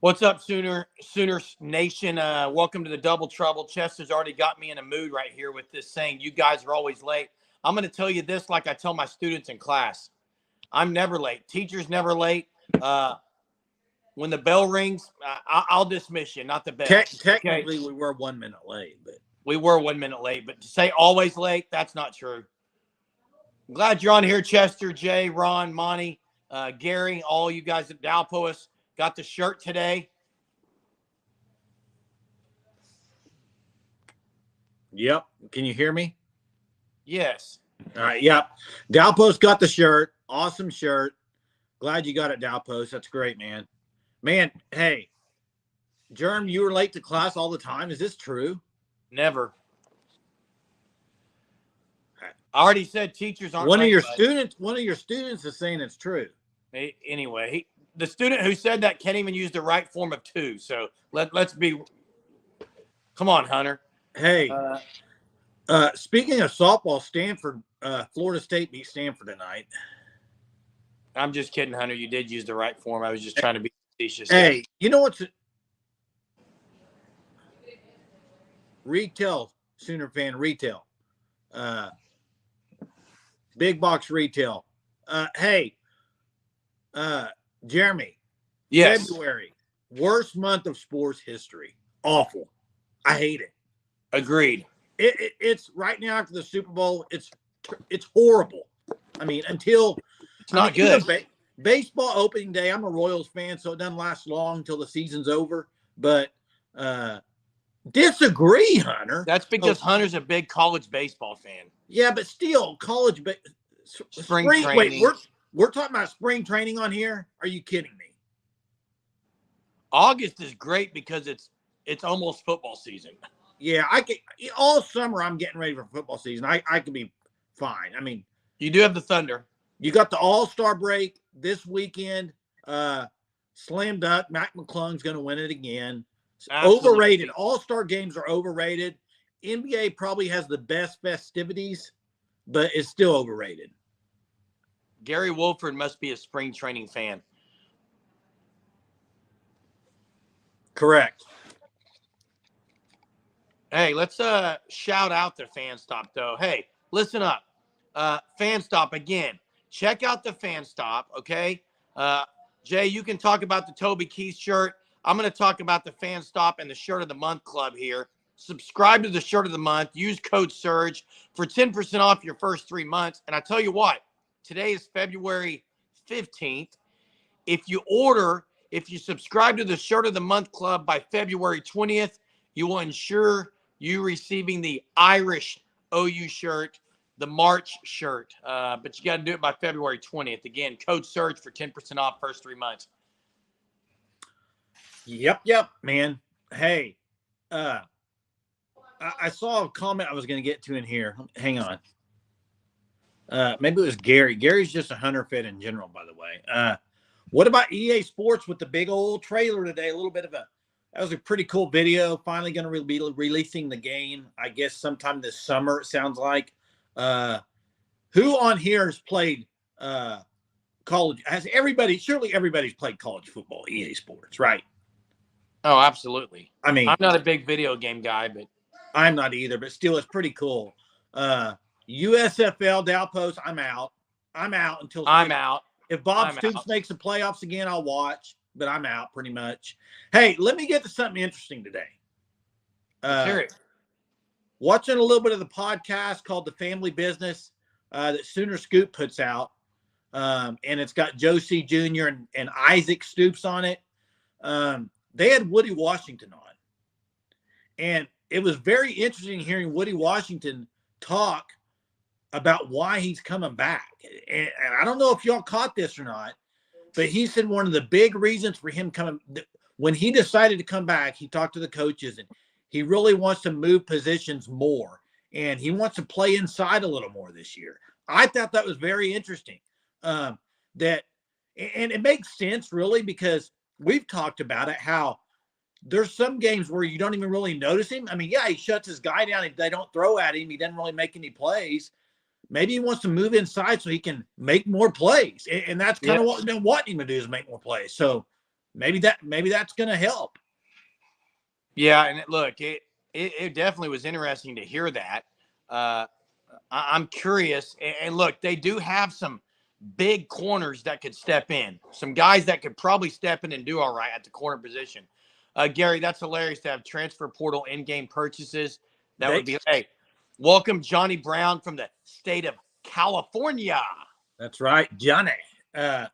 What's up, Sooners Nation? Welcome to the Double Trouble. Chester's already got me in a mood right here with this saying, you guys are always late. I'm going to tell you this like I tell my students in class. I'm never late. Teacher's never late. When the bell rings, I'll dismiss you, not the bell. Technically, we were 1 minute late. But we were 1 minute late. But to say always late, that's not true. I'm glad you're on here, Chester, Jay, Ron, Monty, Gary, all you guys at Dalpois. Got the shirt today. Yep. Can you hear me? Yes. All right. Yep. Dalpois got the shirt. Awesome shirt. Glad you got it, Dalpois. That's great, man. Man, hey, Germ, you were late to class all the time. Is this true? Never. I already said teachers aren't. One of your students is saying it's true. Anyway, the student who said that can't even use the right form of to. So let's be. Come on, Hunter. Hey, speaking of softball, Florida State beat Stanford tonight. I'm just kidding, Hunter. You did use the right form. I was just trying to be facetious. Hey, you know what's retail, Sooner fan retail, big box retail. Hey, Jeremy. Yes. February, worst month of sports history. Awful. I hate it. Agreed. It's right now after the Super Bowl. It's horrible. I mean, until it's not good. Baseball opening day. I'm a Royals fan, so it doesn't last long until the season's over. But disagree, Hunter. That's because Hunter's a big college baseball fan. Yeah, but still, college spring training. Wait, we're talking about spring training on here? Are you kidding me? August is great because it's almost football season. Yeah, all summer I'm getting ready for football season. I could be fine. I mean, you do have the Thunder. You got the All-Star break this weekend. Slam dunk. Mac McClung's going to win it again. Absolutely. Overrated. All-Star games are overrated. NBA probably has the best festivities, but it's still overrated. Gary Wolford must be a spring training fan. Correct. Hey, let's shout out the Fan Stop, though. Hey, listen up. Fan Stop, again. Check out the Fan Stop, okay? Jay, you can talk about the Toby Keith shirt. I'm going to talk about the Fan Stop and the Shirt of the Month Club here. Subscribe to the Shirt of the Month. Use code SURGE for 10% off your first 3 months. And I tell you what, today is February 15th. If you subscribe to the Shirt of the Month Club by February 20th, you will ensure you receiving the Irish OU shirt, the March shirt. But you got to do it by February 20th. Again, code SURGE for 10% off first 3 months. Yep, man. Hey, I saw a comment I was going to get to in here. Hang on. Maybe it was Gary. Gary's just a Hunter fan in general, by the way. What about EA Sports with the big old trailer today? That was a pretty cool video. Finally going to be releasing the game, I guess, sometime this summer, it sounds like. Who on here has played college? Surely everybody's played college football, EA Sports, right? Oh, absolutely. I mean, I'm not a big video game guy, but I'm not either, but still, it's pretty cool. USFL, Dalpois, I'm out. I'm out. If Bob Stoops makes the playoffs again, I'll watch, but I'm out pretty much. Hey, let me get to something interesting today. Hear it. Watching a little bit of the podcast called The Family Business that Sooner Scoop puts out, and it's got Josie Jr. and Isaac Stoops on it. They had Woody Washington on. And it was very interesting hearing Woody Washington talk about why he's coming back. And I don't know if y'all caught this or not, but he said one of the big reasons for him coming, when he decided to come back, he talked to the coaches and he really wants to move positions more. And he wants to play inside a little more this year. I thought that was very interesting. And it makes sense, really, because we've talked about it, how there's some games where you don't even really notice him. I mean, yeah, he shuts his guy down. They don't throw at him. He doesn't really make any plays. Maybe he wants to move inside so he can make more plays. And that's kind of what we've been wanting him to do, is make more plays. So maybe that's going to help. Yeah, and it definitely was interesting to hear that. I'm curious, and look, they do have some big corners that could step in, some guys that could probably step in and do all right at the corner position. Gary, that's hilarious to have transfer portal in-game purchases. That would be, hey, welcome Johnny Brown from the state of California. That's right, Johnny.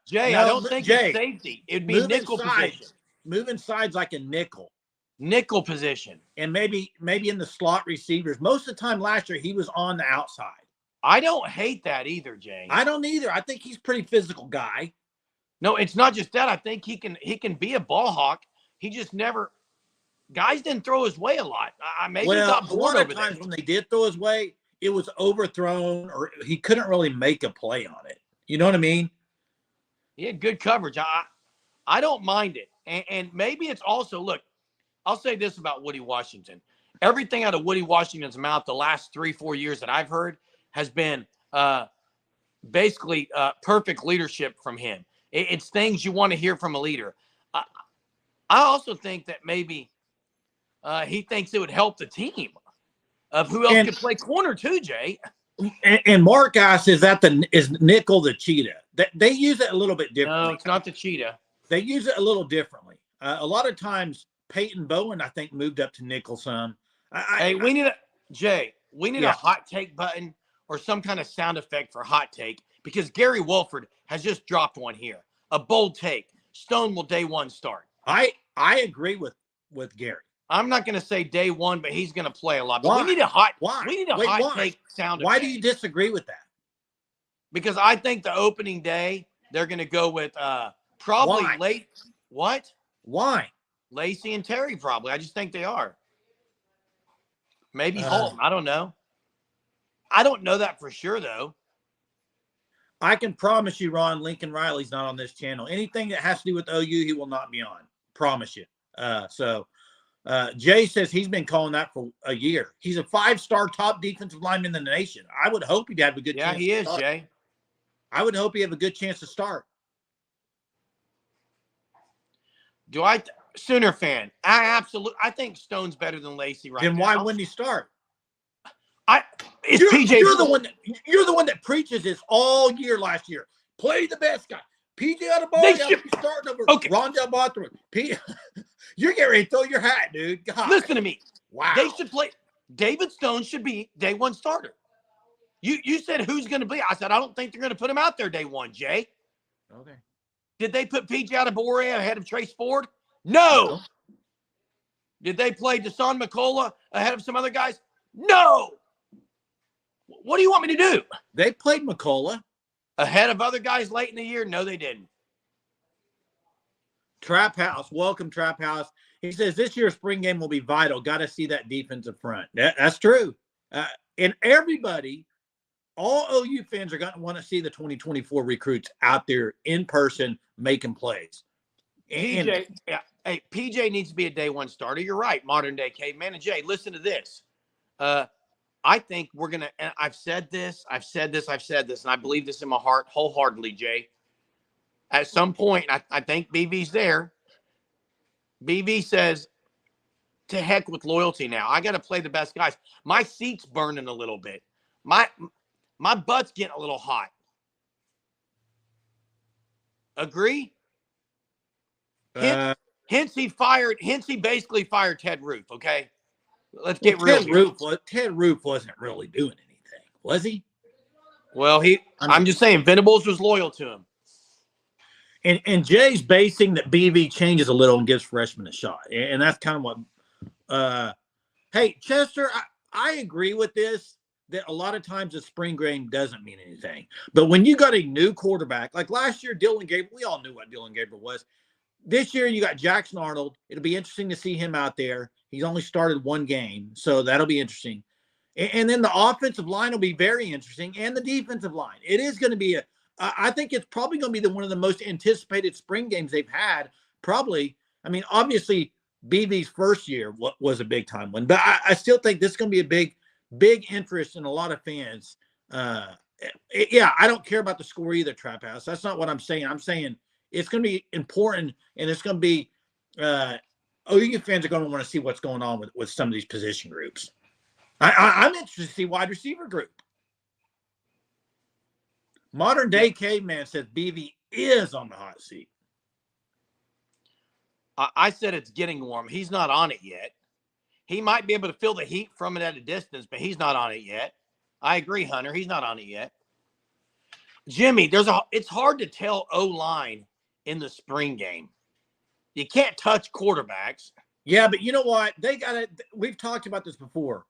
Jay, I don't think it's safety. It'd be nickel position. Moving sides like a nickel. Nickel position. And maybe in the slot receivers. Most of the time last year, he was on the outside. I don't hate that either, Jay. I don't either. I think he's a pretty physical guy. No, it's not just that. I think he can be a ball hawk. He just never – guys didn't throw his way a lot. Maybe a lot of times when they did throw his way, it was overthrown or he couldn't really make a play on it. You know what I mean? He had good coverage. I don't mind it. And maybe it's also – look, I'll say this about Woody Washington. Everything out of Woody Washington's mouth the last 3-4 years that I've heard has been basically perfect leadership from him. It's things you want to hear from a leader. I also think that maybe he thinks it would help the team of who else could play corner too, Jay. And Mark asks, is nickel the cheetah? They use it a little bit differently. No, it's not the cheetah. They use it a little differently. A lot of times, Peyton Bowen, I think, moved up to nickel some. We need a hot take button or some kind of sound effect for hot take because Gary Wolford has just dropped one here. A bold take. Stone will day one start. I agree with Gary. I'm not going to say day one, but he's going to play a lot. But we need a hot take sound effect. Why do you disagree with that? Because I think the opening day they're going to go with probably late. What? Why? Lacey and Terry probably. I just think they are. Maybe Holton. I don't know. I don't know that for sure, though. I can promise you, Ron, Lincoln Riley's not on this channel. Anything that has to do with OU, he will not be on. Promise you. Jay says he's been calling that for a year. He's a 5-star top defensive lineman in the nation. I would hope he'd have a good chance. Yeah, he is, Jay. I would hope he have a good chance to start. Sooner fan. I think Stone's better than Lacey right now. Then why wouldn't he start? You're the one that preaches this all year last year. Play the best guy. PJ Adebawore starting over Rondell Mothra. You're getting ready to throw your hat, dude. God. Listen to me. Wow. They should play. David Stone should be day one starter. You said who's going to be? I said I don't think they're going to put him out there day one, Jay. Okay. Did they put PJ Adebawore ahead of Trace Ford? No. Did they play Dasan McCullough ahead of some other guys? No. What do you want me to do? They played McCullough ahead of other guys late in the year? No, they didn't. Trap House. Welcome, Trap House. He says this year's spring game will be vital. Got to see that defensive front. That's true. And everybody, all OU fans are going to want to see the 2024 recruits out there in person making plays. PJ, hey, PJ needs to be a day one starter. You're right, modern day caveman. And Jay, listen to this. I think we're going to, and I've said this, and I believe this in my heart wholeheartedly, Jay. At some point, I think BV's there. BV says, to heck with loyalty now. I got to play the best guys. My seat's burning a little bit. My butt's getting a little hot. Agree? Hence he basically fired Ted Roof, okay? Let's get real. Ted Roof wasn't really doing anything, was he? Well, I'm just saying Venables was loyal to him. And Jay's basing that BV changes a little and gives freshmen a shot. And that's kind of what hey, Chester, I agree with this, that a lot of times the spring game doesn't mean anything. But when you got a new quarterback, like last year, Dylan Gabriel, we all knew what Dylan Gabriel was. This year, you got Jackson Arnold. It'll be interesting to see him out there. He's only started one game, so that'll be interesting. And then the offensive line will be very interesting, and the defensive line. It is going to be I think it's probably going to be one of the most anticipated spring games they've had. Probably, I mean, obviously, BV's first year was a big-time one, but I still think this is going to be a big interest in a lot of fans. I don't care about the score either, Trap House. That's not what I'm saying. I'm saying it's going to be important, and it's going to be OU fans are going to want to see what's going on with some of these position groups. I'm interested to see wide receiver group. Modern day caveman says BV is on the hot seat. I said it's getting warm. He's not on it yet. He might be able to feel the heat from it at a distance, but he's not on it yet. I agree, Hunter. He's not on it yet. Jimmy, it's hard to tell O-line in the spring game. You can't touch quarterbacks. Yeah, but you know what? They got it. We've talked about this before.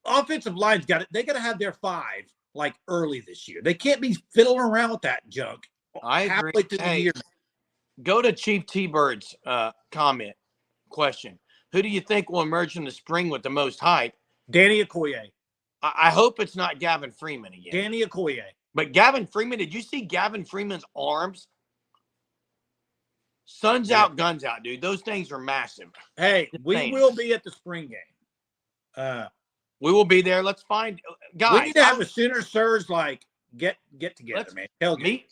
Offensive line's got it. They got to have their 5 like early this year. They can't be fiddling around with that junk. I agree. Halfway through the year. Go to Chief T-Bird's question. Who do you think will emerge in the spring with the most hype? Danny Okoye. I hope it's not Gavin Freeman again. Danny Okoye. But Gavin Freeman, did you see Gavin Freeman's arms? Sun's out, guns out, dude. Those things are massive. Hey, we will be at the spring game. We will be there. Let's find guys. We need to have a Sooner Surge like get together, man.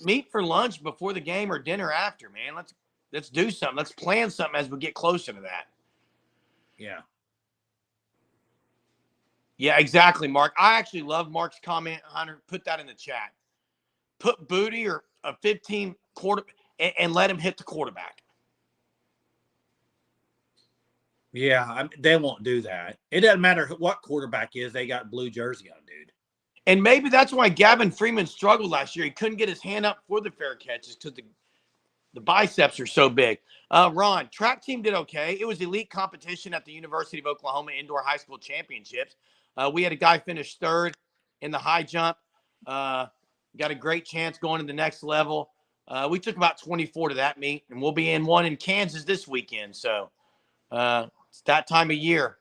Meet for lunch before the game or dinner after, man. Let's do something. Let's plan something as we get closer to that. Yeah. Yeah, exactly, Mark. I actually love Mark's comment. Hunter, put that in the chat. Put Booty or a 15 quarter and let him hit the quarterback. Yeah, they won't do that. It doesn't matter what quarterback is. They got blue jersey on, dude. And maybe that's why Gavin Freeman struggled last year. He couldn't get his hand up for the fair catches because the biceps are so big. Ron, track team did okay. It was elite competition at the University of Oklahoma Indoor High School Championships. We had a guy finish 3rd in the high jump. Got a great chance going to the next level. We took about 24 to that meet, and we'll be in one in Kansas this weekend. So it's that time of year.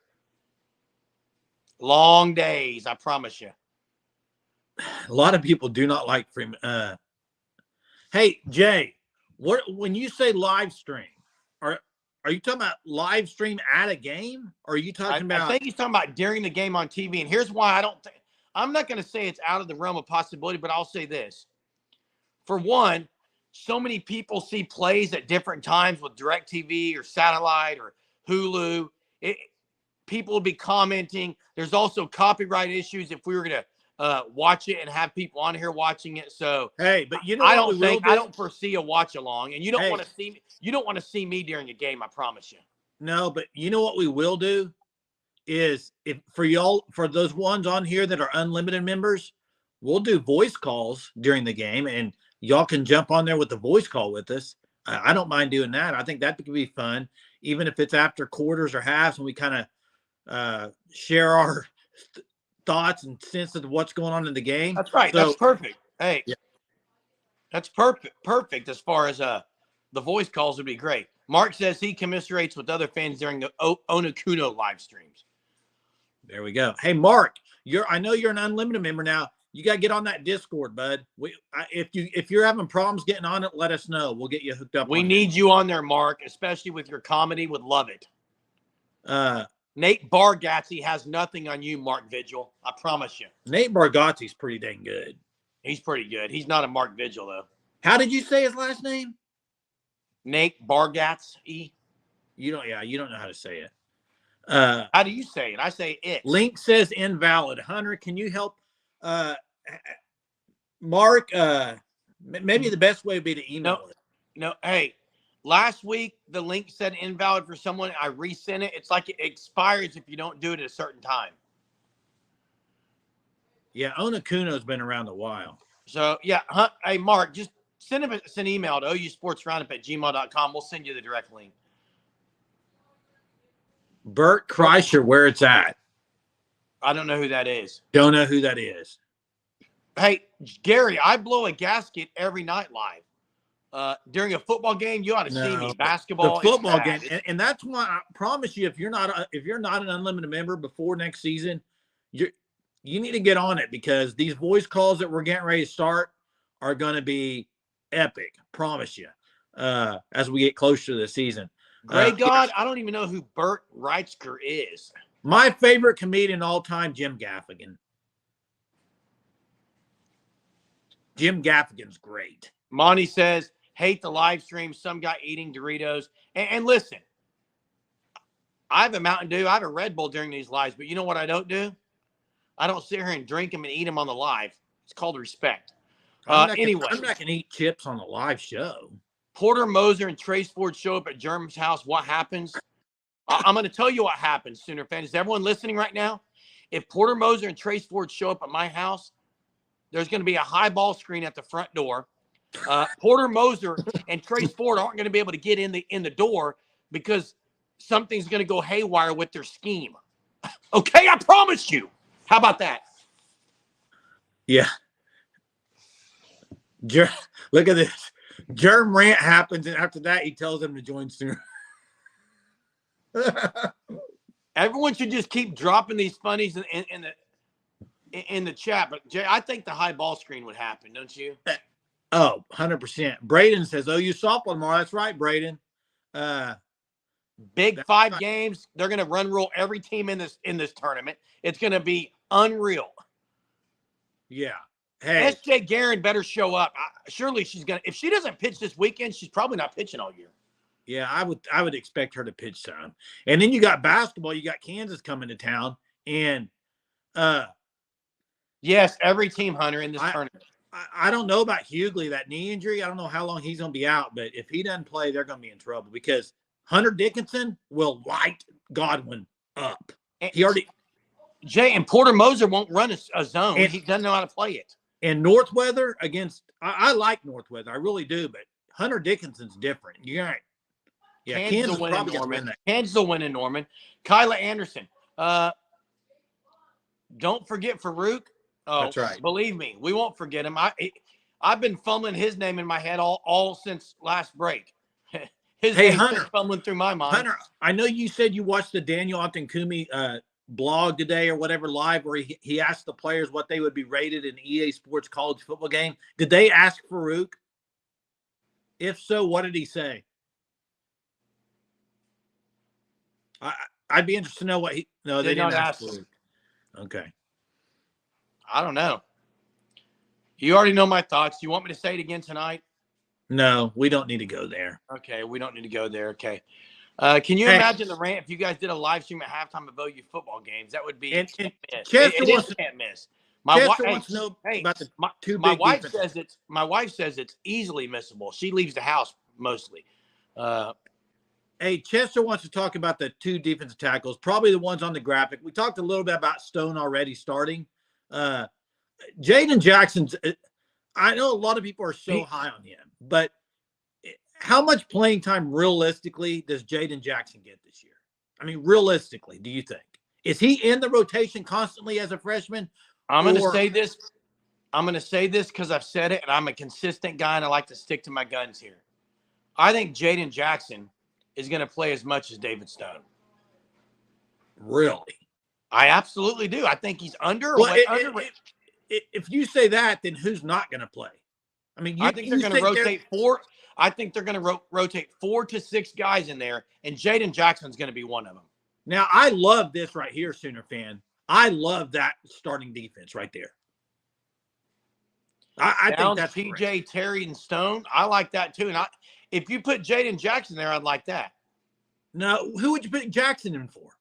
Long days, I promise you. A lot of people do not like Freeman. Hey, Jay, when you say live stream, are you talking about live stream at a game? Or are you talking about? I think he's talking about during the game on TV. And here's why I'm not going to say it's out of the realm of possibility, but I'll say this. For one, so many people see plays at different times with DirecTV or satellite or Hulu. People will be commenting. There's also copyright issues if we were going to watch it and have people on here watching it. So hey, but you know, I don't foresee a watch along, and you don't want to see me. You don't want to see me during a game. I promise you. No, but you know what we will do is for those ones on here that are unlimited members, we'll do voice calls during the game, and y'all can jump on there with the voice call with us. I don't mind doing that. I think that could be fun, even if it's after quarters or halves, and we kind of share our thoughts and sense of what's going on in the game. That's right. So, that's perfect. Hey, yeah. That's perfect as far as the voice calls would be great. Mark says he commiserates with other fans during the Onukuno live streams. There we go. Hey, Mark, I know you're an unlimited member now. You got to get on that Discord, bud. If you're having problems getting on it, let us know. We'll get you hooked up. We need you on there, Mark, especially with your comedy. Would love it. Nate Bargatze has nothing on you, Mark Vigil. I promise you. Nate Bargatze's pretty dang good. He's pretty good. He's not a Mark Vigil, though. How did you say his last name? Nate Bargatze. You don't know how to say it. How do you say it? I say it. Link says invalid. Hunter, can you help Mark? Maybe the best way would be to email it. No, hey. Last week, the link said invalid for someone. I resent it. It's like it expires if you don't do it at a certain time. Yeah, Onukuno's been around a while. So, yeah. Hey, Mark, just send us an email to ousportsroundup@gmail.com. We'll send you the direct link. Bert Kreischer, where it's at. I don't know who that is. Don't know who that is. Hey, Gary, I blow a gasket every night live. During a football game, you ought to see me. Basketball, the football game, and that's why I promise you, if you're not an unlimited member before next season, you need to get on it, because these voice calls that we're getting ready to start are going to be epic. Promise you. As we get closer to the season. Great God, I don't even know who Bert Reitzker is. My favorite comedian all time, Jim Gaffigan. Jim Gaffigan's great. Monty says, hate the live stream. Some guy eating Doritos. And listen, I have a Mountain Dew. I have a Red Bull during these lives. But you know what I don't do? I don't sit here and drink them and eat them on the live. It's called respect. Anyway. I'm not going to eat chips on a live show. Porter Moser and Trace Ford show up at German's house. What happens? I'm going to tell you what happens, Sooner fans. Is everyone listening right now? If Porter Moser and Trace Ford show up at my house, there's going to be a high ball screen at the front door. Porter Moser and Trace Ford aren't going to be able to get in the door because something's going to go haywire with their scheme. Okay, I promise you. How about that? Yeah. Look at this. Germ rant happens, and after that, he tells them to join Sooner. Everyone should just keep dropping these funnies in the chat. But Jay, I think the high ball screen would happen, don't you? Oh, 100%. Braden says, OU softball tomorrow. That's right, Braden. Big 5 games. They're going to run rule every team in this tournament. It's going to be unreal. Yeah. Hey, SJ Guerin better show up. Surely she's going to. If she doesn't pitch this weekend, she's probably not pitching all year. Yeah, I would expect her to pitch some. And then you got basketball. You got Kansas coming to town. And yes, every team, Hunter, in this tournament. I don't know about Hughley, that knee injury. I don't know how long he's going to be out. But if he doesn't play, they're going to be in trouble because Hunter Dickinson will light Godwin up. He already – Jay, and Porter Moser won't run a zone. He doesn't know how to play it. And Northweather against – I like Northweather. I really do. But Hunter Dickinson's different. You're right. Yeah, Kansas will win in Norman. Kansas will win in Norman. Kyla Anderson. Don't forget Farouk. Oh, that's right. Believe me, we won't forget him. I've been fumbling his name in my head all since last break. Hunter, fumbling through my mind. Hunter, I know you said you watched the Daniel Antonkumi blog today or whatever live where he asked the players what they would be rated in EA Sports college football game. Did they ask Farouk? If so, what did he say? I'd be interested to know what he. No, they didn't ask Farouk. Okay. I don't know. You already know my thoughts. Do you want me to say it again tonight? No, we don't need to go there. Okay, we don't need to go there. Okay. Can you imagine the rant if you guys did a live stream at halftime of OU football games? That would be can't miss. Can't miss. My wife wants to know about the two big defenses. My wife says it's easily missable. She leaves the house mostly. Hey, Chester wants to talk about the 2 defensive tackles, probably the ones on the graphic. We talked a little bit about Stone already starting. Jaden Jackson's, I know a lot of people are so high on him, but how much playing time realistically does Jaden Jackson get this year? I mean, realistically, do you think? Is he in the rotation constantly as a freshman? I'm going to say this. I'm going to say this because I've said it, and I'm a consistent guy, and I like to stick to my guns here. I think Jaden Jackson is going to play as much as David Stone. Really? I absolutely do. I think he's under. Well, if you say that, then who's not going to play? I mean, I think they're going to rotate 4. I think they're going to rotate 4 to 6 guys in there, and Jaden Jackson's going to be one of them. Now, I love this right here, Sooner fan. I love that starting defense right there. I think that's PJ, great. Terry, and Stone. I like that too. And if you put Jaden Jackson there, I'd like that. No, who would you put Jackson in for?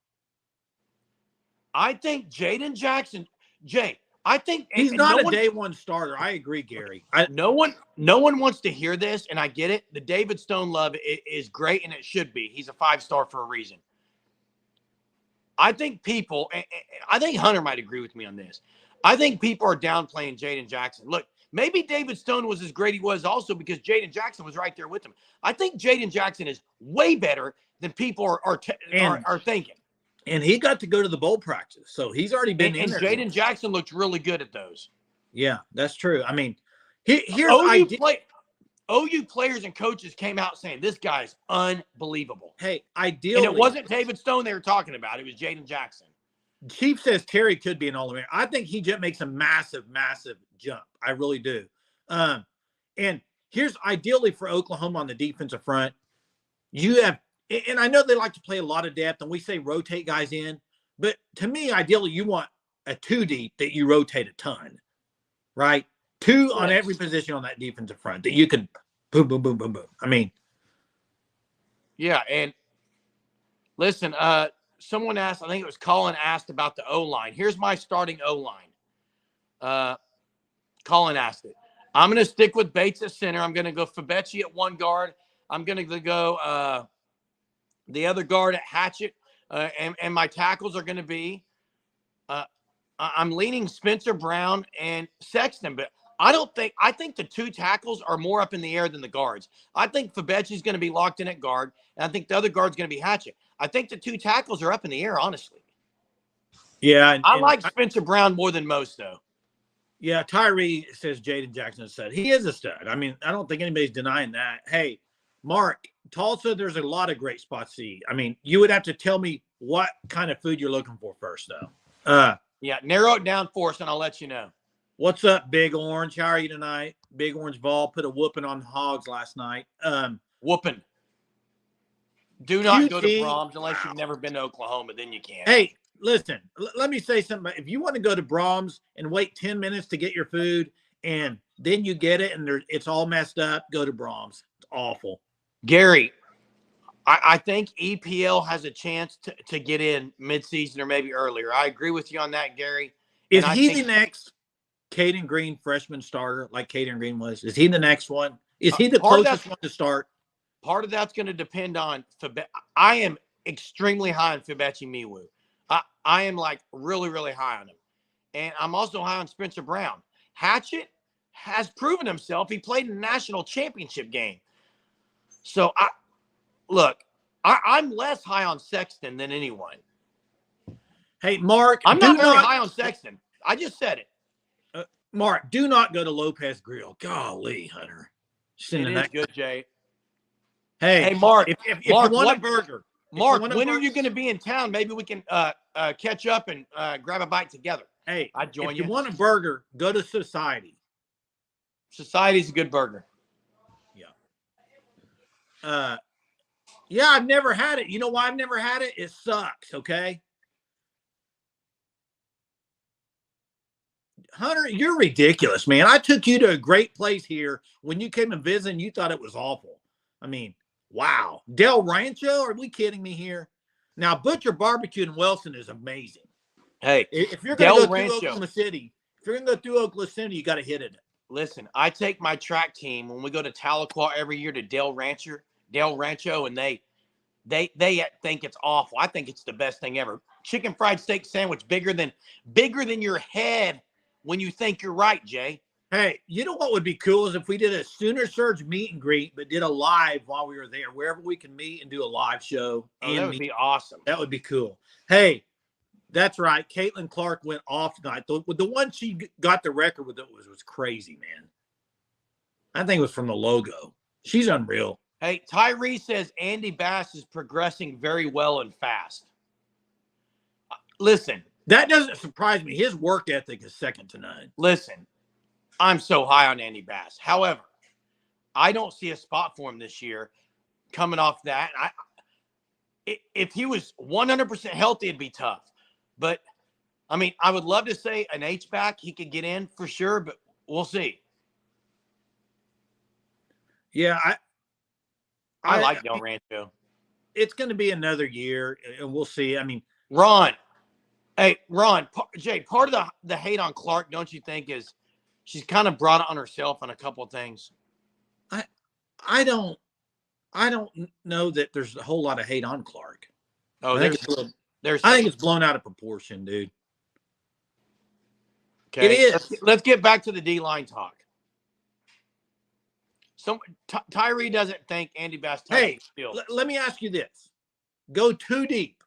I think Jaden Jackson, Jay. I think he's not a day one starter. I agree, Gary. No one wants to hear this, and I get it. The David Stone love is great, and it should be. He's a 5-star for a reason. I think I think Hunter might agree with me on this. I think people are downplaying Jaden Jackson. Look, maybe David Stone was as great he was also because Jaden Jackson was right there with him. I think Jaden Jackson is way better than people are thinking. And he got to go to the bowl practice, so he's already been in there. And Jaden Jackson looked really good at those. Yeah, that's true. I mean, here's OU players and coaches came out saying this guy's unbelievable. Hey, ideally, and it wasn't David Stone they were talking about; it was Jaden Jackson. Chief says Terry could be an All-American. I think he just makes a massive, massive jump. I really do. And here's ideally for Oklahoma on the defensive front, you have. And I know they like to play a lot of depth, and we say rotate guys in. But to me, ideally, you want a 2 deep that you rotate a ton, right? Two on every position on that defensive front that you can boom, boom, boom, boom, boom. I mean, yeah. And listen, someone asked, I think it was Colin asked about the O-line. Here's my starting O-line. Colin asked it. I'm going to stick with Bates at center. I'm going to go Fabechi at one guard. I'm going to go the other guard at Hatchett. And my tackles are going to be I'm leaning Spencer Brown and Sexton, but I think the two tackles are more up in the air than the guards. I think Fabechi's going to be locked in at guard, and I think the other guard's going to be Hatchett. I think the two tackles are up in the air, honestly. Yeah. I like Spencer Brown more than most, though. Yeah, Tyree says Jaden Jackson is stud. He is a stud. I mean, I don't think anybody's denying that. Hey, Mark, Tulsa, there's a lot of great spots to eat. I mean, you would have to tell me what kind of food you're looking for first, though. Yeah, narrow it down for us, and I'll let you know. What's up, Big Orange? How are you tonight? Big Orange Vol put a whooping on the Hogs last night. Whooping. Do not QT, go to Brahms unless you've never been to Oklahoma. Then you can. Hey, listen, let me say something. If you want to go to Brahms and wait 10 minutes to get your food and then you get it and it's all messed up, go to Brahms. It's awful. Gary, I think EPL has a chance to get in midseason or maybe earlier. I agree with you on that, Gary. Is he the next Caden Green freshman starter like Caden Green was? Is he the next one? Is he the closest one to start? Part of that's going to depend on I am extremely high on Fabechi Miwu. I am like really, really high on him. And I'm also high on Spencer Brown. Hatchett has proven himself. He played in the national championship game. So I'm less high on Sexton than anyone. Hey, Mark. I'm not very high on Sexton. I just said it. Mark, do not go to Lopez Grill. Golly, Hunter. It is good, Jay. Hey, Mark. If you want a burger. Mark, when are you going to be in town? Maybe we can catch up and grab a bite together. Hey, I'd join you. If you want a burger, go to Society. Society's a good burger. Yeah. Yeah, I've never had it. You know why I've never had it? It sucks, okay? Hunter, you're ridiculous, man. I took you to a great place here. When you came and visited, you thought it was awful. I mean, wow. Del Rancho? Are we kidding me here? Now, Butcher Barbecue in Wilson is amazing. Hey, if you're going to go through Oklahoma City, you got to hit it. Listen, I take my track team when we go to Tahlequah every year to Del Rancho, and they think it's awful. I think it's the best thing ever. Chicken fried steak sandwich bigger than your head when you think you're right, Jay. Hey, you know what would be cool is if we did a Sooner Surge meet and greet, but did a live while we were there, wherever we can meet and do a live show. Oh, that would be awesome. That would be cool. Hey, that's right. Caitlin Clark went off tonight. The one she got the record with was crazy, man. I think it was from the logo. She's unreal. Hey, Tyree says Andy Bass is progressing very well and fast. Listen. That doesn't surprise me. His work ethic is second to none. Listen, I'm so high on Andy Bass. However, I don't see a spot for him this year coming off that. If he was 100% healthy, it'd be tough. But, I mean, I would love to say an H-back he could get in for sure, but we'll see. Yeah, I like Del Rancho. It's going to be another year, and we'll see. I mean, Ron, Jay, part of the hate on Clark, don't you think, is she's kind of brought it on herself on a couple of things? I don't know that there's a whole lot of hate on Clark. Oh, I think it's blown out of proportion, dude. Okay. It is. Let's get back to the D-line talk. Tyree doesn't think Andy Bass. Hey, let me ask you this. Go too deep.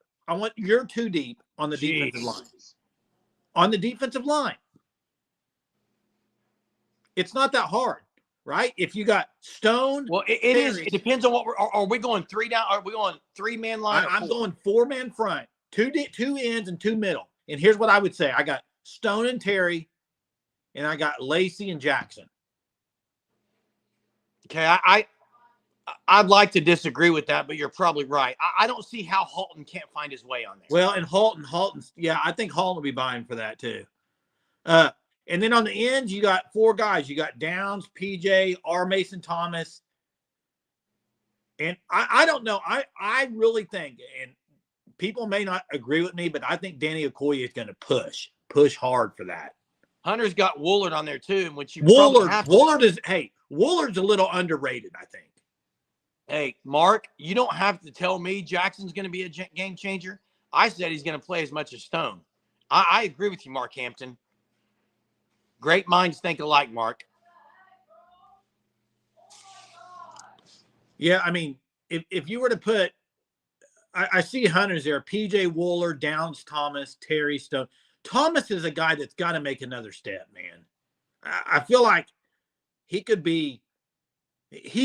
You're too deep on the defensive line. On the defensive line. It's not that hard, right? If you got Stone. Well, it is. It depends on what are we going three down? Are we going 3-man line? I'm going 4-man front, two ends and 2 middle. And here's what I would say. I got Stone and Terry, and I got Lacey and Jackson. Okay, I'd like to disagree with that, but you're probably right. I don't see how Halton can't find his way on there. Well, and Halton, yeah, I think Halton will be buying for that too. And then on the ends, you got 4 guys. You got Downs, PJ, R. Mason Thomas. And I don't know. I really think, and people may not agree with me, but I think Danny Okoye is going to push hard for that. Hunter's got Woolard on there too, which you Woolard's a little underrated, I think. Hey, Mark, you don't have to tell me Jackson's going to be a game changer. I said he's going to play as much as Stone. I agree with you, Mark Hampton. Great minds think alike, Mark. Yeah, I mean, if you were to put, I see Hunter's there, PJ Woolard, Downs, Thomas, Terry Stone. Thomas is a guy that's got to make another step, man. I feel like he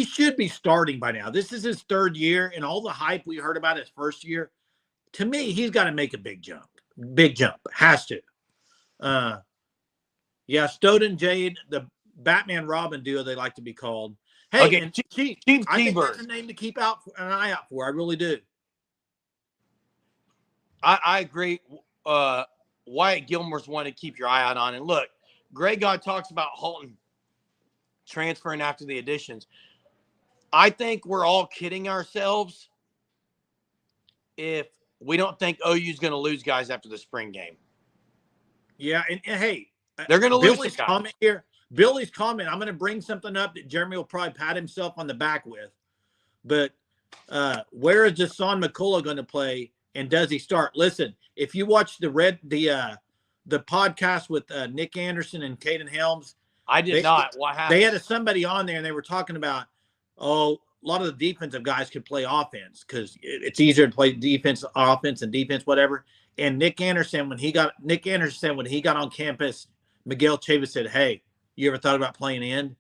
should be starting by now. This is his 3rd year, and all the hype we heard about his first year, to me, he's got to make a big jump. Big jump. Has to. Yeah, Stoden, Jade, the Batman Robin duo, they like to be called. Hey, okay, and Chief I think T-Bird. that's a name to keep an eye out for. I really do. I agree. Wyatt Gilmore's one to keep your eye out on. And look, Greg God talks about Halton transferring after the additions. I think we're all kidding ourselves if we don't think OU is going to lose guys after the spring game. Yeah, and hey, they're going to lose Billy's comment here. Billy's comment. I'm going to bring something up that Jeremy will probably pat himself on the back with. But where is Dasan McCullough going to play, and does he start? Listen, if you watch the podcast with Nick Anderson and Caden Helms, I did not. What happened? They had somebody on there, and they were talking about, a lot of the defensive guys could play offense because it's easier to play defense, offense, and defense, whatever. And Nick Anderson, when he got on campus, Miguel Chavis said, "Hey, you ever thought about playing end?"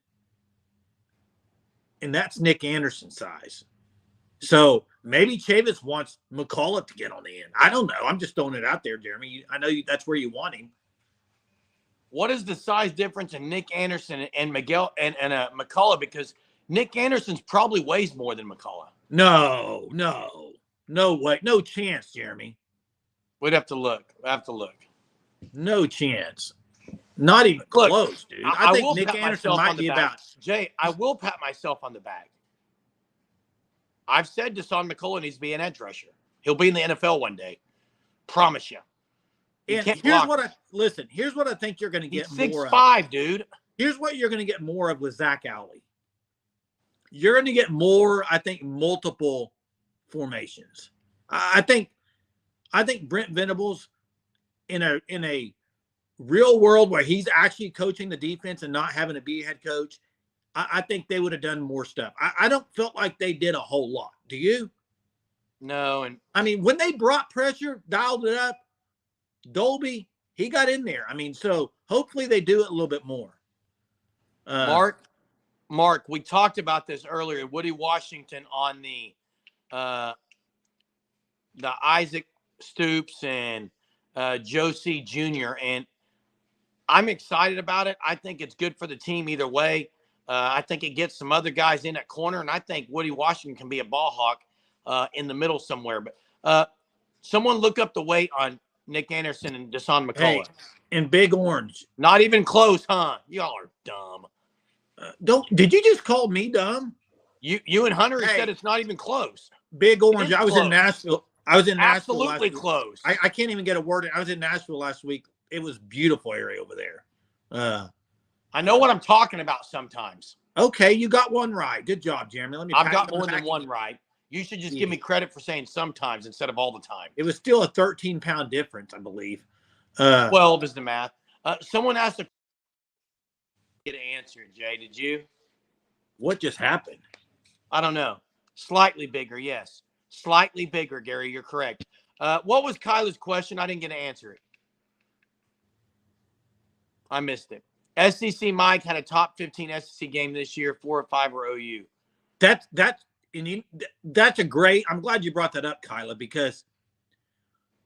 And that's Nick Anderson's size. So maybe Chavis wants McCullough to get on the end. I don't know. I'm just throwing it out there, Jeremy. I know that's where you want him. What is the size difference in Nick Anderson and Miguel and McCullough? Because Nick Anderson's probably weighs more than McCullough. No way. No chance, Jeremy. We'd have to look. No chance. Not even close, dude. I think Nick Anderson might be about. Jay, I will pat myself on the back. I've said Dasan McCullough needs to be an edge rusher. He'll be in the NFL one day. Promise you. And here's what I think you're going to get more of. 6'5", dude. Here's what you're going to get more of with Zach Alley. You're going to get more, I think, multiple formations. I think Brent Venables in a real world where he's actually coaching the defense and not having to be a head coach, I think they would have done more stuff. I don't feel like they did a whole lot. Do you? No. And I mean, when they brought pressure, dialed it up, Dolby, he got in there. I mean, so hopefully they do it a little bit more. Mark, we talked about this earlier. Woody Washington on the Isaac Stoops and Josie Jr. And I'm excited about it. I think it's good for the team either way. I think it gets some other guys in at corner, and I think Woody Washington can be a ball hawk in the middle somewhere. But someone look up the weight on Nick Anderson and Dasan McCullough. Hey, and Big Orange. Not even close, huh? Y'all are dumb. Did you just call me dumb? You and Hunter said it's not even close. Big Orange. I was in Nashville. Absolutely close. I can't even get a word in. I was in Nashville last week. It was a beautiful area over there. I know what I'm talking about sometimes. Okay, you got one right. Good job, Jeremy. I've got more than one right. You should just give me credit for saying sometimes instead of all the time. It was still a 13-pound difference, I believe. 12 is the math. Someone asked get an answer, Jay. Did you? What just happened? I don't know. Slightly bigger, yes. Slightly bigger, Gary. You're correct. What was Kyla's question? I didn't get to answer it. I missed it. SEC Mike had a top 15 SEC game this year. 4 or 5 were OU. That's a great. I'm glad you brought that up, Kyla, because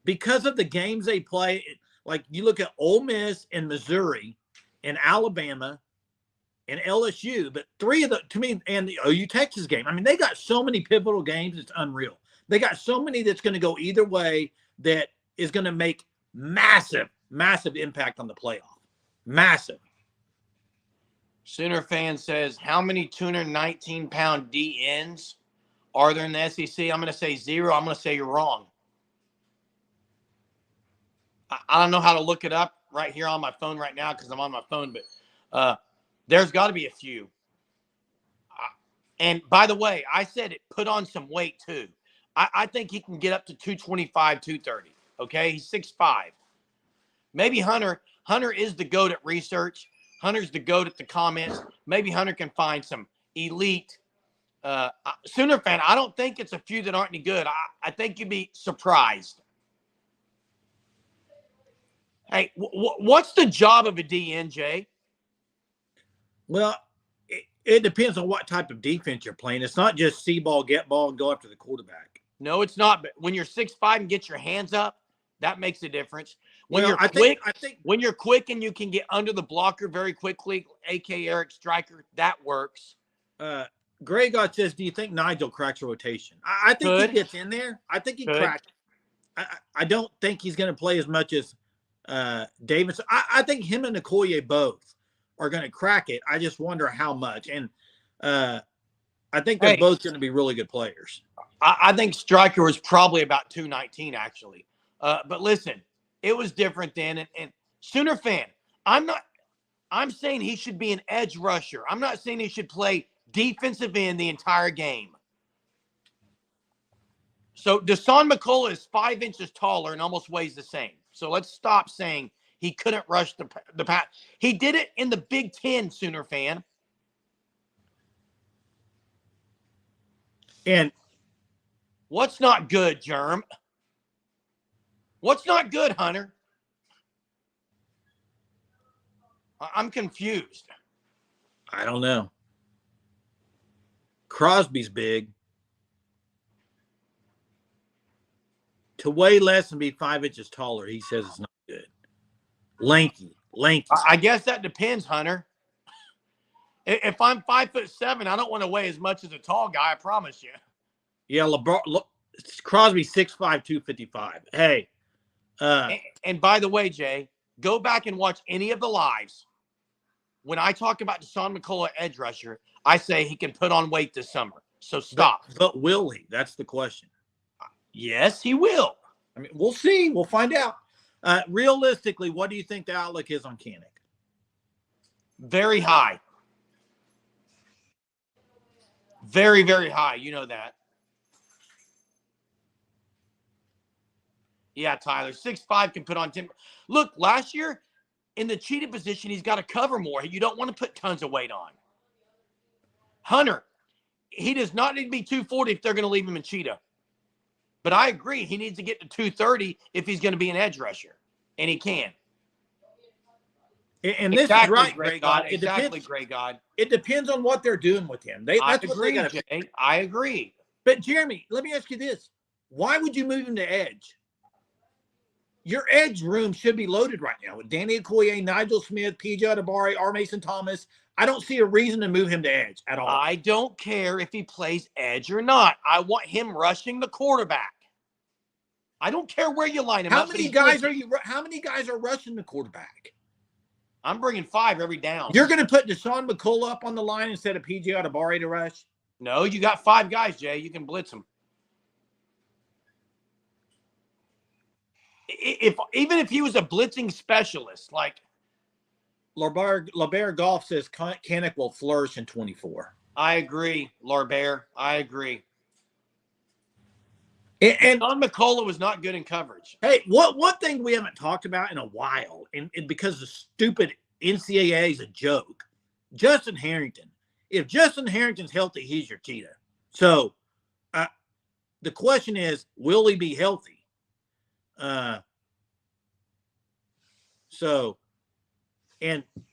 of the games they play. Like you look at Ole Miss and Missouri and Alabama and LSU, but 3 of the to me and the OU Texas game. I mean, they got so many pivotal games. It's unreal. They got so many that's going to go either way that is going to make massive impact on the playoff. Massive. Sooner fan says, how many 219-pound DNs are there in the SEC? I'm going to say 0. I'm going to say you're wrong. I don't know how to look it up right here on my phone right now because I'm on my phone, but there's got to be a few. And by the way, I said it put on some weight too. I think he can get up to 225, 230. Okay, he's 6'5". Maybe Hunter is the GOAT at research. Hunter's the GOAT at the comments. Maybe Hunter can find some elite Sooner fan. I don't think it's a few that aren't any good. I think you'd be surprised. Hey, what's the job of a DN, Jay? Well, it depends on what type of defense you're playing. It's not just see ball, get ball, and go after the quarterback. No, it's not. But when you're 6'5" and get your hands up, that makes a diffence. When you're when you're quick and you can get under the blocker very quickly, a.k.a. Eric Striker, that works. Greg says, do you think Nigel cracks a rotation? I think he gets in there. I think he cracks. I don't think he's going to play as much as Davis. I think him and Okoye both are going to crack it. I just wonder how much. And I think they're both going to be really good players. I think Striker was probably about 219, actually. But listen, it was different then. And Sooner fan, I'm saying he should be an edge rusher. I'm not saying he should play defensive end the entire game. So Dasan McCullough is 5 inches taller and almost weighs the same. So let's stop saying he couldn't rush the pass. He did it in the Big Ten, Sooner fan. And what's not good, Germ? What's not good, Hunter? I'm confused. I don't know. Crosby's big. To weigh less and be 5 inches taller, he says it's not good. Lanky. I guess that depends, Hunter. If I'm 5'7", I don't want to weigh as much as a tall guy. I promise you. Yeah, Crosby 6'5", 255. Hey. And by the way, Jay, go back and watch any of the lives. When I talk about Dasan McCullough edge rusher, I say he can put on weight this summer. So stop. But will he? That's the question. Yes, he will. I mean, we'll see. We'll find out. Realistically, what do you think the outlook is on Kanak? Very high. Very, very high. You know that. Yeah, Tyler. 6'5" can put on 10. Look, last year in the cheetah position, he's got to cover more. You don't want to put tons of weight on. Hunter, he does not need to be 240 if they're going to leave him in cheetah. But I agree, he needs to get to 230 if he's going to be an edge rusher. And he can. And this is right, Greg God. Exactly, Greg God. It depends on what they're doing with him. I agree, Jay. I agree. But, Jeremy, let me ask you this. Why would you move him to edge? Your edge room should be loaded right now with Danny Okoye, Nigel Smith, PJ Adebawore, R. Mason Thomas. I don't see a reason to move him to edge at all. I don't care if he plays edge or not. I want him rushing the quarterback. I don't care where you line him up. How many guys are rushing the quarterback? I'm bringing 5 every down. You're going to put Dasan McCullough up on the line instead of PJ Adebawore to rush? No, you got 5 guys, Jay. You can blitz them. Even if he was a blitzing specialist, like LeBear Golf says Kanak will flourish in 24. I agree, LeBear. I agree. And Don McCullough was not good in coverage. Hey, one thing we haven't talked about in a while, and because the stupid NCAA is a joke, Justin Harrington. If Justin Harrington's healthy, he's your cheetah. So the question is, will he be healthy? And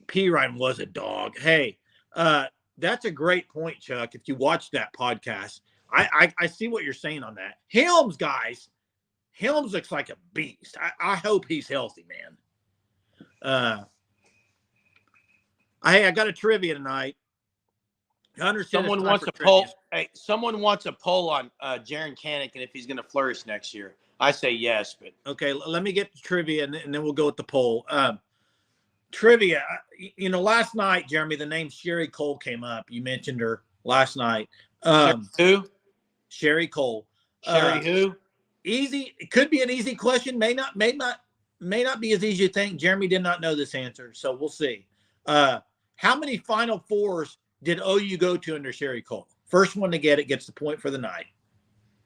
Pirine was a dog. Hey, that's a great point, Chuck. If you watch that podcast, I see what you're saying on that. Helms, guys, Helms looks like a beast. I hope he's healthy, man. I got a trivia tonight. Someone wants a poll. Hey, someone wants a poll on Jaren Kanak and if he's going to flourish next year. I say yes, but okay. Let me get the trivia and then we'll go with the poll. trivia. Last night, Jeremy, the name Sherry Cole came up. You mentioned her last night. Who? Sherry Cole. Sherry who? Easy. It could be an easy question. May not be as easy as you think. Jeremy did not know this answer, so we'll see. How many Final Fours did OU go to under Sherry Cole? First one to get it gets the point for the night.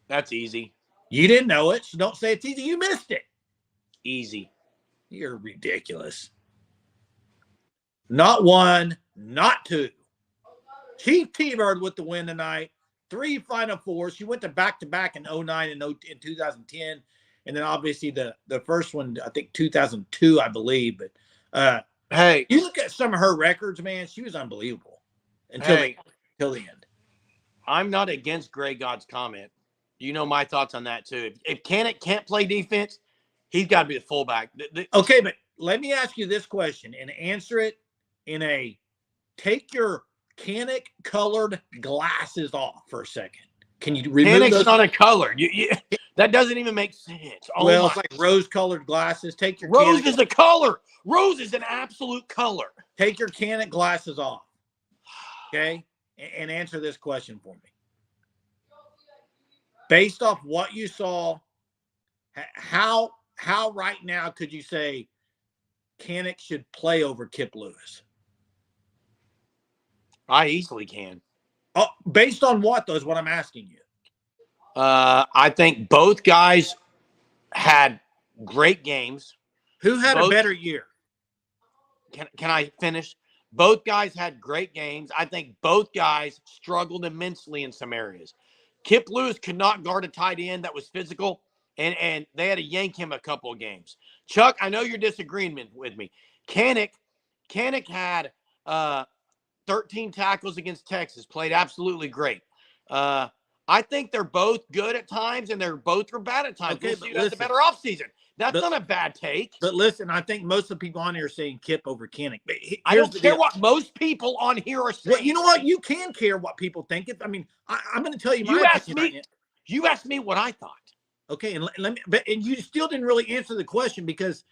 That's easy. You didn't know it, so don't say it's easy. You missed it. Easy. You're ridiculous. Not one, not two. Chief T-Bird with the win tonight. 3 Final Fours. She went to back-to-back in 2009 and in 2010. And then obviously the first one, I think 2002, I believe. But hey, you look at some of her records, man, she was unbelievable until the end. I'm not against Greg God's comment. You know my thoughts on that too. If Kanak can't play defense, he's got to be the fullback. Okay, but let me ask you this question and answer it in a take your Kanak colored glasses off for a second. Can you remove Kanak's those? not a color. That doesn't even make sense. Oh, well, it's like rose-colored glasses. Take your Rose is a color. Rose is an absolute color. Take your Kanak glasses off. Okay? And answer this question for me. Based off what you saw, how right now could you say Kanak should play over Kip Lewis? I easily can. Oh, based on what, though, is what I'm asking you. I think both guys had great games. Who had a better year? Can I finish? Both guys had great games. I think both guys struggled immensely in some areas. Kip Lewis could not guard a tight end that was physical, and they had to yank him a couple of games. Chuck, I know you're disagreeing with me. Kanak had 13 tackles against Texas, played absolutely great. I think they're both good at times, and they're both were bad at times. Okay, we'll see that's a better offseason. That's not a bad take. But listen, I think most of the people on here are saying Kip over Kanak. I don't care what most people on here are saying. Well, you know what? You can care what people think. I'm going to tell you my opinion. You asked me what I thought. Okay, and and you still didn't really answer the question, because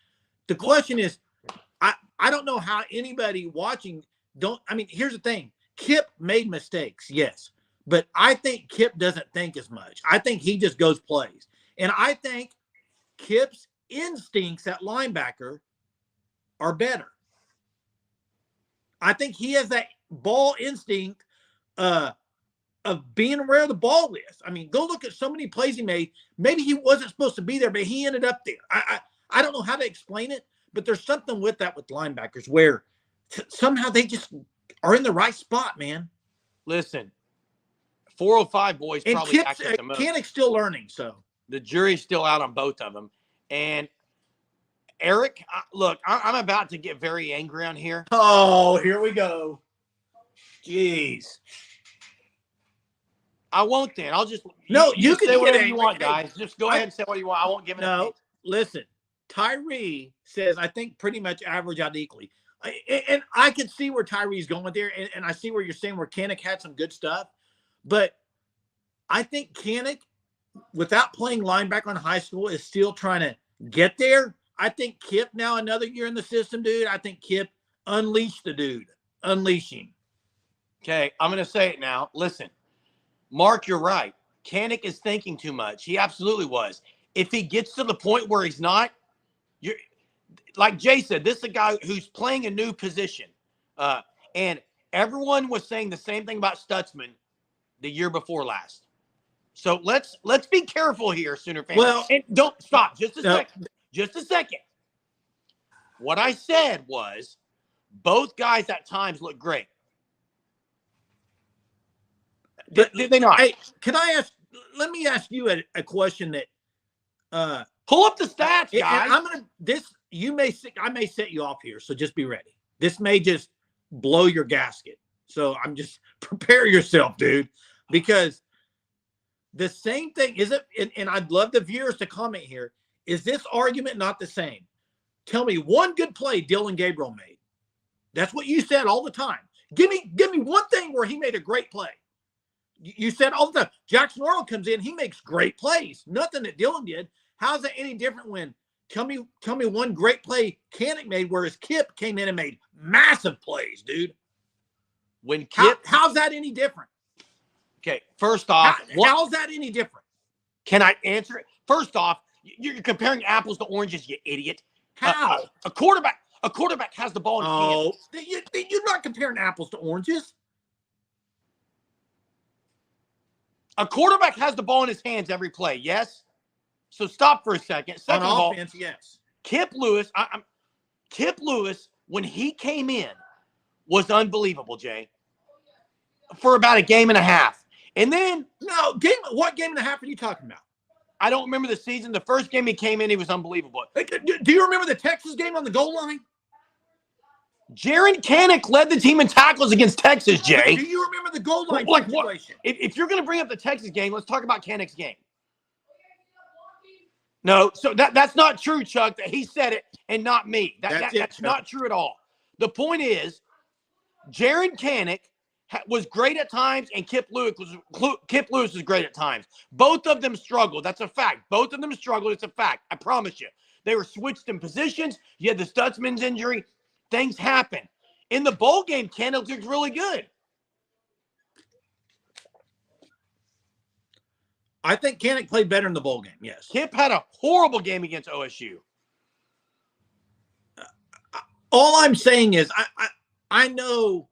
the question is, I don't know how anybody watching here's the thing. Kip made mistakes, yes. But I think Kip doesn't think as much. I think he just goes plays. And I think Kip's instincts at linebacker are better. I think he has that ball instinct of being where the ball is. Go look at so many plays he made. Maybe he wasn't supposed to be there, but he ended up there. I don't know how to explain it, but there's something with that with linebackers where somehow they just are in the right spot, man. Listen, 405 boys and probably acted the most. Kanak's still learning, so the jury's still out on both of them. And Eric, look, I'm about to get very angry on here. Oh, here we go. Jeez. I won't then. I'll just you can say whatever angry. You want, guys. Just go ahead and say what you want. I won't give it. No, listen. Tyree says I think pretty much average out equally. And I can see where Tyree's going there, and I see where you're saying where Kanak had some good stuff. But I think Kanak, without playing linebacker in high school, is still trying to get there. I think Kip, now another year in the system, dude, I think Kip unleashed the dude. Unleashing. Okay, I'm going to say it now. Listen, Mark, you're right. Kanak is thinking too much. He absolutely was. If he gets to the point where he's not, you're like Jay said, this is a guy who's playing a new position. And everyone was saying the same thing about Stutzman the year before last. So let's be careful here, Sooner fans. Well, and don't stop. Just a second. Just a second. What I said was both guys at times look great. Did they not? Hey, let me ask you a question that pull up the stats, guys. I may set you off here, so just be ready. This may just blow your gasket. So I'm just prepare yourself, dude, because the same thing is it, and I'd love the viewers to comment here. Is this argument not the same? Tell me one good play Dylan Gabriel made. That's what you said all the time. Give me one thing where he made a great play. You said all the time. Jackson Arnold comes in, he makes great plays. Nothing that Dylan did. How's that any different when tell me one great play Kanik made, whereas Kip came in and made massive plays, dude. When Kip, how's that any different? okay, first off, how's that any different? Can I answer it? First off, you're comparing apples to oranges, you idiot. How? A quarterback has the ball in his hands. You're not comparing apples to oranges. A quarterback has the ball in his hands every play, yes? So stop for a second. Second of all, offense, yes. Kip Lewis, when he came in, was unbelievable, Jay, for about a game and a half. And then what game and a half are you talking about? I don't remember the season. The first game he came in, he was unbelievable. Do you remember the Texas game on the goal line? Jaren Kanik led the team in tackles against Texas, Jay. Do you remember the goal line situation? What? If you're going to bring up the Texas game, let's talk about Kanik's game. No, so that's not true, Chuck. That he said it and not me. That's not true at all. The point is, Jaren Kanik was great at times, and Kip Lewis was great at times. Both of them struggled. That's a fact. Both of them struggled. It's a fact. I promise you. They were switched in positions. You had the Stutzman's injury. Things happen. In the bowl game, Kanik looked really good. I think Kanik played better in the bowl game, yes. Kip had a horrible game against OSU. All I'm saying is I know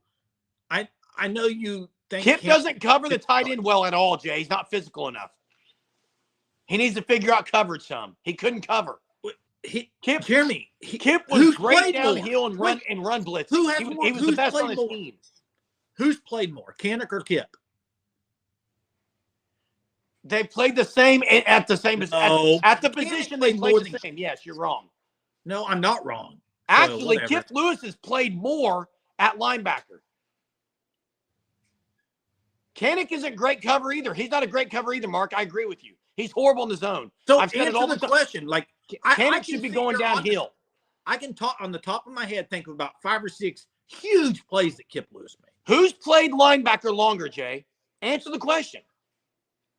you think Kip doesn't cover the tight end well at all, Jay. He's not physical enough. He needs to figure out coverage some. He couldn't cover. Kip was great downhill and run blitz. He was the best on his team. Who's played more, Kanik or Kip? They played the same at the same at the position. They played the same. Yes, you're wrong. No, I'm not wrong. Actually, Kip Lewis has played more at linebacker. Kanik isn't great cover either. He's not a great cover either, Mark. I agree with you. He's horrible in the zone. So I've said it all the question. Like Kanik should be going downhill. I can talk on the top of my head, think of about 5 or 6 huge plays that Kip Lewis made. Who's played linebacker longer, Jay? Answer the question.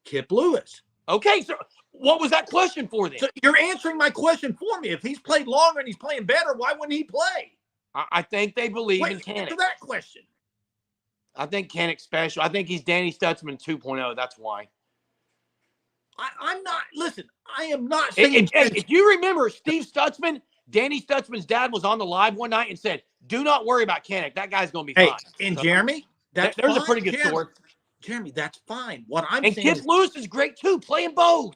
Kip Lewis. Okay, so what was that question for then? So you're answering my question for me. If he's played longer and he's playing better, why wouldn't he play? I think they believe in Kanik. Answer that question. I think Kanik's special. I think he's Danny Stutzman 2.0. That's why. I'm not. Listen, I am not saying. If you remember, Steve Stutzman, Danny Stutzman's dad was on the live one night and said, "Do not worry about Kanik. That guy's going to be fine." And so, Jeremy, there's a pretty good story. Jeremy, that's fine. What I'm saying Kip Lewis is great too, playing both.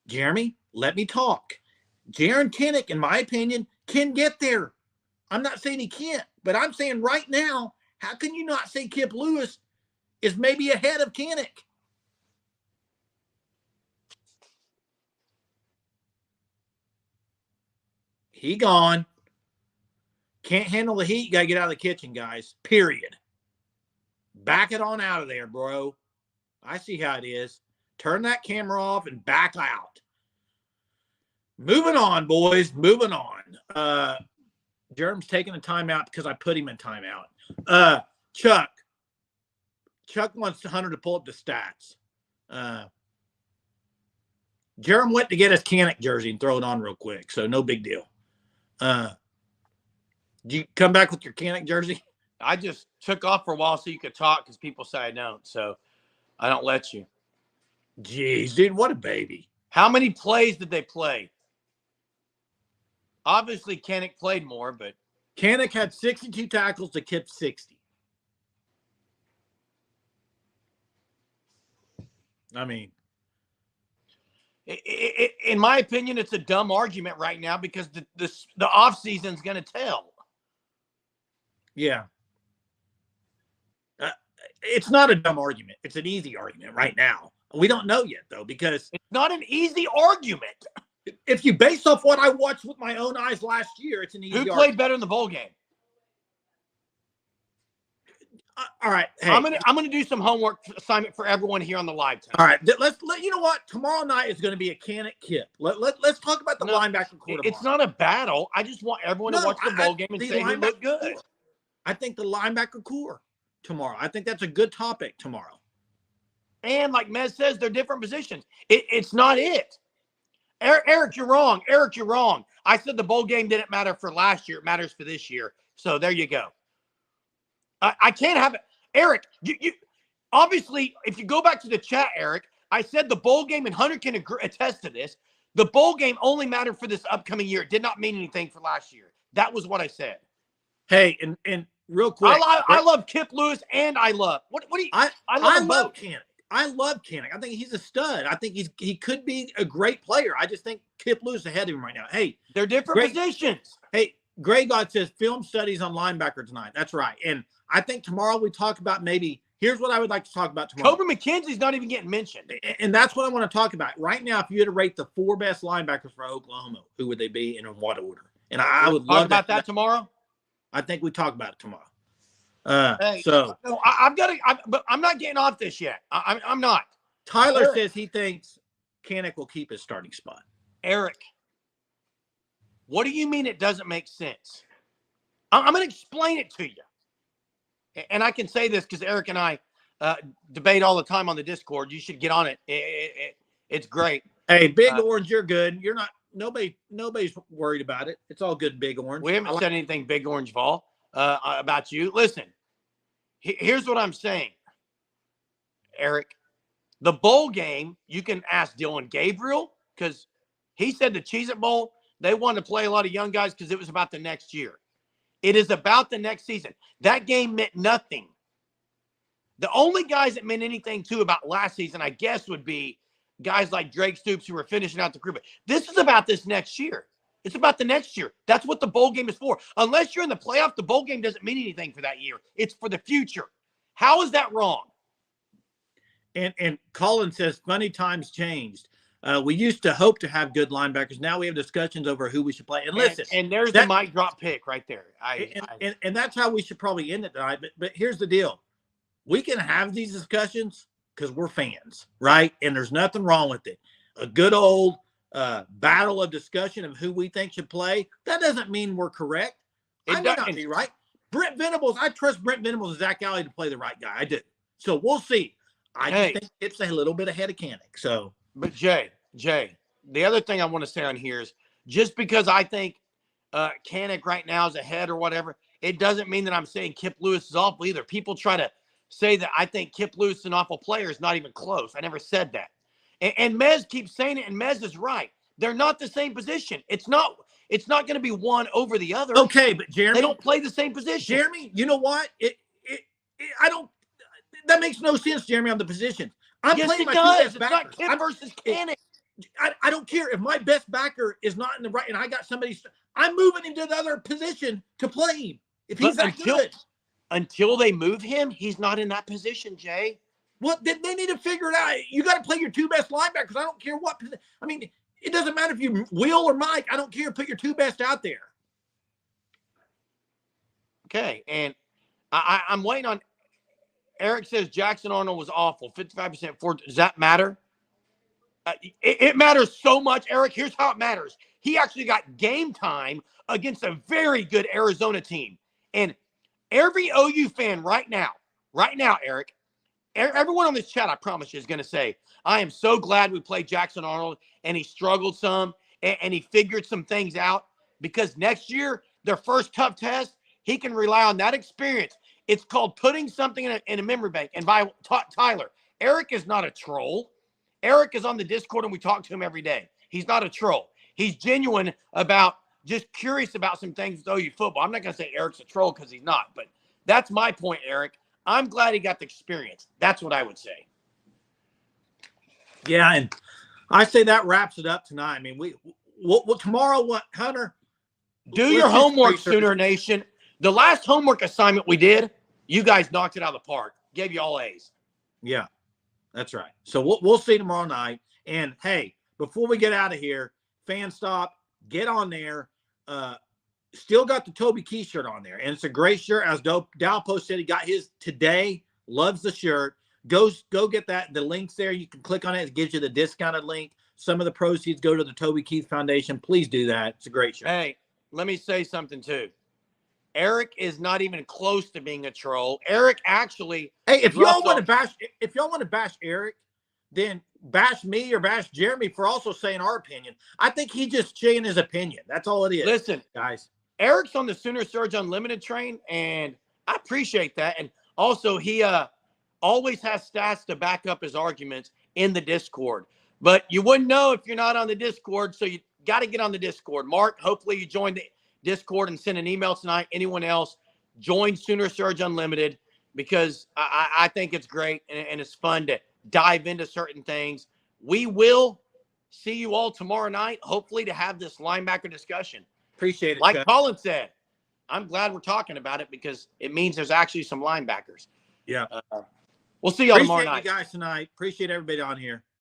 Jeremy, let me talk. Jaren Kanik, in my opinion, can get there. I'm not saying he can't, but I'm saying right now, how can you not say Kip Lewis is maybe ahead of Kanik? He gone. Can't handle the heat. Got to get out of the kitchen, guys. Period. Back it on out of there, bro. I see how it is. Turn that camera off and back out. Moving on, boys. Moving on. Jerem's taking a timeout because I put him in timeout. Chuck wants Hunter to pull up the stats. Jerem went to get his Kanik jersey and throw it on real quick, so no big deal. Did you come back with your Kanik jersey? I just took off for a while so you could talk because people say I don't, so I don't let you. Jeez, dude, what a baby. How many plays did they play? Obviously, Kanik played more, but Kanik had 62 tackles to Kip 60. I mean, in my opinion, it's a dumb argument right now because the offseason is going to tell. Yeah. It's not a dumb argument. It's an easy argument right now. We don't know yet, though, because it's not an easy argument. If you base off what I watched with my own eyes last year, it's an easy argument. Who played better in the bowl game? All right. Hey, I'm gonna do some homework assignment for everyone here on the live tonight. All right. You know what? Tomorrow night is going to be a Kanik Kip. Let's talk about the linebacker core. It's not a battle. I just want everyone to watch the bowl game and say who looked good. Core. I think the linebacker core tomorrow. I think that's a good topic tomorrow. And like Mez says, they're different positions. It's not it. Eric, you're wrong. Eric, you're wrong. I said the bowl game didn't matter for last year. It matters for this year. So there you go. I can't have it. Eric, you obviously, if you go back to the chat, Eric, I said the bowl game, and Hunter can attest to this. The bowl game only mattered for this upcoming year. It did not mean anything for last year. That was what I said. Hey, and real quick, I love Kip Lewis, and I love I love Kanak. I love Kanak. I think he's a stud. I think he could be a great player. I just think Kip Lewis is ahead of him right now. Hey, they're different positions. Hey, Gray God says film studies on linebacker tonight. That's right. And I think tomorrow we talk about here's what I would like to talk about tomorrow. Cobra McKenzie's not even getting mentioned. And that's what I want to talk about. Right now, if you had to rate the 4 best linebackers for Oklahoma, who would they be and in what order? And I would love talk about that tomorrow. I think we talk about it tomorrow. But I'm not getting off this yet. I'm not. Tyler Eric says he thinks Kanak will keep his starting spot. Eric, what do you mean it doesn't make sense? I'm going to explain it to you. And I can say this because Eric and I debate all the time on the Discord. You should get on it. It's great. Hey, Big Orange, you're good. You're not. Nobody's worried about it. It's all good, Big Orange. We haven't said anything, Big Orange Vol, about you. Listen, here's what I'm saying, Eric. The bowl game, you can ask Dylan Gabriel because he said the Cheez-It Bowl, they wanted to play a lot of young guys because it was about the next year. It is about the next season. That game meant nothing. The only guys that meant anything, too, about last season, I guess, would be guys like Drake Stoops who were finishing out the group. This is about this next year. It's about the next year. That's what the bowl game is for. Unless you're in the playoff, the bowl game doesn't mean anything for that year. It's for the future. How is that wrong? And Colin says, funny times changed. We used to hope to have good linebackers. Now we have discussions over who we should play. And listen, and there's the mic drop pick right there. And that's how we should probably end it tonight. But here's the deal: we can have these discussions because we're fans, right? And there's nothing wrong with it. A good old battle of discussion of who we think should play. That doesn't mean we're correct. I may not be right. Brent Venables, I trust Brent Venables and Zach Alley to play the right guy. I do. So we'll see. I just think it's a little bit ahead of Kanak. So. But Jay, the other thing I want to say on here is just because I think Kanak right now is ahead or whatever, it doesn't mean that I'm saying Kip Lewis is awful either. People try to say that I think Kip Lewis is an awful player. Is not even close. I never said that. And Mez keeps saying it, and Mez is right. They're not the same position. It's not going to be one over the other. Okay, but Jeremy, they don't play the same position. Jeremy, you know what? That makes no sense, Jeremy, on the position. I'm playing my two best backers. It's not Kip versus Kanak. I don't care if my best backer is not in the right, and I got somebody. I'm moving him to the other position to play him. If he's that good. Until they move him, he's not in that position, Jay. Well, they need to figure it out. You got to play your two best linebackers. I don't care what. I mean, it doesn't matter if you Will or Mike. I don't care. Put your two best out there. Okay, and I'm waiting on. Eric says Jackson Arnold was awful. 55% for. Does that matter? It matters so much, Eric. Here's how it matters. He actually got game time against a very good Arizona team. And every OU fan right now, Eric, everyone on this chat, I promise you, is going to say, I am so glad we played Jackson Arnold and he struggled some and he figured some things out because next year, their first tough test, he can rely on that experience. It's called putting something in a memory bank. And by Tyler, Eric is not a troll. Eric is on the Discord and we talk to him every day. He's not a troll. He's genuine about just curious about some things with OU football. I'm not going to say Eric's a troll because he's not, but that's my point, Eric. I'm glad he got the experience. That's what I would say. Yeah, and I say that wraps it up tonight. I mean, tomorrow, what, Hunter? Do your homework, Sooner Nation. The last homework assignment we did, you guys knocked it out of the park. Gave you all A's. Yeah, that's right. So we'll see tomorrow night. And, hey, before we get out of here, Fan Stop, get on there. Still got the Toby Keith shirt on there. And it's a great shirt. As Dalpo said, he got his today. Loves the shirt. Go get that. The link's there. You can click on it. It gives you the discounted link. Some of the proceeds go to the Toby Keith Foundation. Please do that. It's a great shirt. Hey, let me say something, too. Eric is not even close to being a troll. Eric actually. Hey, if y'all want to bash Eric, then bash me or bash Jeremy for also saying our opinion. I think he's just saying his opinion. That's all it is. Listen, guys. Eric's on the Sooner Surge Unlimited train, and I appreciate that. And also, he always has stats to back up his arguments in the Discord. But you wouldn't know if you're not on the Discord, so you got to get on the Discord. Mark, hopefully you joined the Discord and send an email tonight. Anyone else, join Sooner Surge Unlimited, because I think it's great and it's fun to dive into certain things. We will see you all tomorrow night, hopefully, to have this linebacker discussion. Appreciate it. Like Colin said, I'm glad we're talking about it because it means there's actually some linebackers. Yeah. We'll see y'all tomorrow Appreciate night. you guys tonight. Appreciate everybody on here.